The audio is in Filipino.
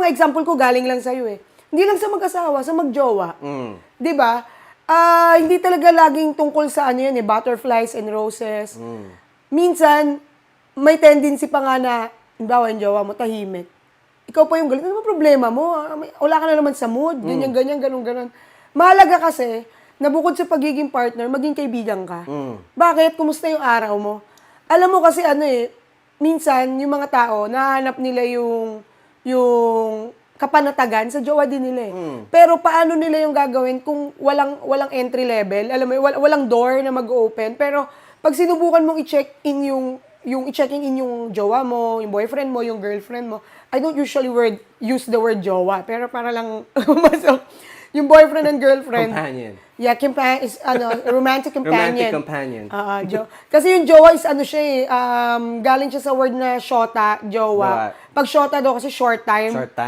mga example ko galing lang sa'yo eh. Hindi lang sa mag-asawa, sa mag-jowa. 'Di ba? Hindi talaga laging tungkol sa ano yan eh, butterflies and roses. Minsan, may tendency pa nga na, halimbawa yung jowa mo, tahimik. Ikaw pa yung galit, ano ba problema mo? Wala ka na naman sa mood, ganyan, ganun. Mahalaga kasi, na bukod sa pagiging partner, maging kaibigan ka. Bakit? Kumusta yung araw mo? Alam mo kasi ano eh, minsan, yung mga tao, nahanap nila yung kapanatagan sa jowa din nila eh. Pero paano nila yung gagawin kung walang entry level? Alam mo, walang door na mag-open. Pero pag sinubukan mong i-check-in yung i-checking in yung jowa mo, yung boyfriend mo, yung girlfriend mo, I don't usually use the word jowa, pero para lang yung boyfriend and girlfriend. Companion. Yeah, is romantic companion. Romantic companion. Kasi yung jowa is ano siya eh, galing siya sa word na shota, jowa. Pag shota daw kasi short time. Short time.